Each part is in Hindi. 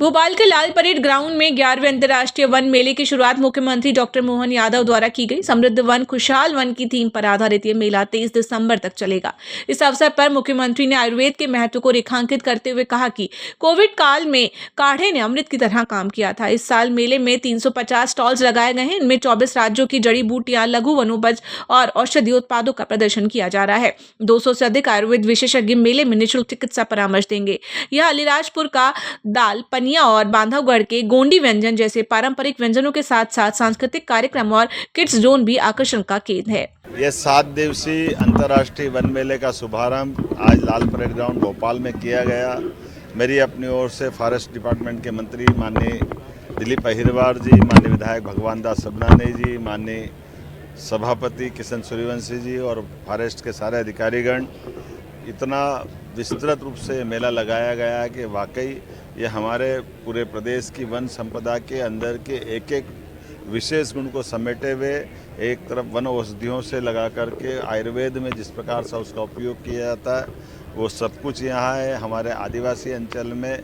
भोपाल के लाल परेड ग्राउंड में 11वें अंतर्राष्ट्रीय वन मेले की शुरुआत मुख्यमंत्री डॉक्टर मोहन यादव द्वारा की गई। समृद्ध वन खुशहाल वन की थीम पर आधारित ये मेला 23 दिसंबर तक चलेगा। इस अवसर पर मुख्यमंत्री ने आयुर्वेद के महत्व को रेखांकित करते हुए कहा कि कोविड काल में काढ़े ने अमृत की तरह काम किया था। इस साल मेले में 350 स्टॉल्स लगाए गए हैं। इनमें 24 राज्यों की जड़ी बूटियां, लघु वनोपज और औषधीय उत्पादों का प्रदर्शन किया जा रहा है। 200 से अधिक आयुर्वेद विशेषज्ञ मेले में निःशुल्क चिकित्सा परामर्श देंगे। यह अलीराजपुर का दाल, पनिया और बांधवगढ़ के गोंडी व्यंजन जैसे पारंपरिक व्यंजनों के साथ साथ सांस्कृतिक कार्यक्रम और किड्स जोन भी आकर्षण का केंद्र है। ये 7 दिवसीय अंतर्राष्ट्रीय वन मेले का शुभारंभ आज लाल परेड ग्राउंड भोपाल में किया गया। मेरी अपनी ओर से फॉरेस्ट डिपार्टमेंट के मंत्री माननीय दिलीप अहिरवार जी, माननीय विधायक भगवान दास सबनानी जी, माननीय सभापति किशन सूर्यवंशी जी और फॉरेस्ट के सारे अधिकारीगण, इतना विस्तृत रूप से मेला लगाया गया है कि वाकई ये हमारे पूरे प्रदेश की वन संपदा के अंदर के एक एक विशेष गुण को समेटे हुए, एक तरफ वन औषधियों से लगा करके आयुर्वेद में जिस प्रकार से उसका उपयोग किया जाता है वो सब कुछ यहाँ है। हमारे आदिवासी अंचल में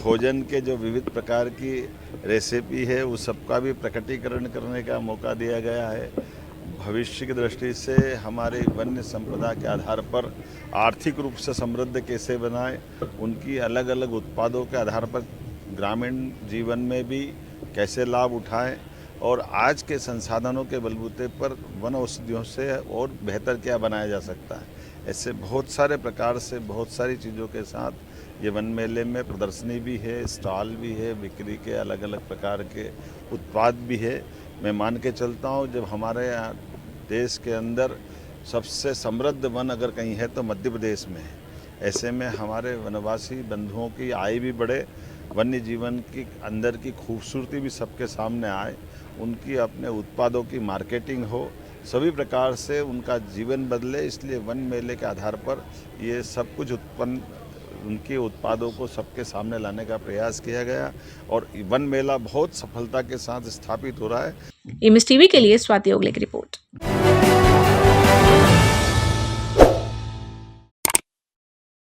भोजन के जो विविध प्रकार की रेसिपी है उस सबका भी प्रकटीकरण करने का मौका दिया गया है। भविष्य की दृष्टि से हमारे वन्य संपदा के आधार पर आर्थिक रूप से समृद्ध कैसे बनाएं, उनकी अलग अलग उत्पादों के आधार पर ग्रामीण जीवन में भी कैसे लाभ उठाएं और आज के संसाधनों के बलबूते पर वन औषधियों से और बेहतर क्या बनाया जा सकता है। ऐसे बहुत सारे प्रकार से बहुत सारी चीज़ों के साथ ये वन मेले में प्रदर्शनी भी है, स्टॉल भी है, बिक्री के अलग अलग प्रकार के उत्पाद भी है। मैं मान के चलता हूँ जब हमारे यहाँ देश के अंदर सबसे समृद्ध वन अगर कहीं है तो मध्य प्रदेश में है। ऐसे में हमारे वनवासी बंधुओं की आय भी बढ़े, वन्य जीवन की अंदर की खूबसूरती भी सबके सामने आए, उनकी अपने उत्पादों की मार्केटिंग हो, सभी प्रकार से उनका जीवन बदले। इसलिए वन मेले के आधार पर ये सब कुछ उनके उत्पादों को सबके सामने लाने का प्रयास किया गया और वन मेला बहुत सफलता के साथ स्थापित हो रहा है। एमएस टीवी के लिए स्वाति ओगले की रिपोर्ट।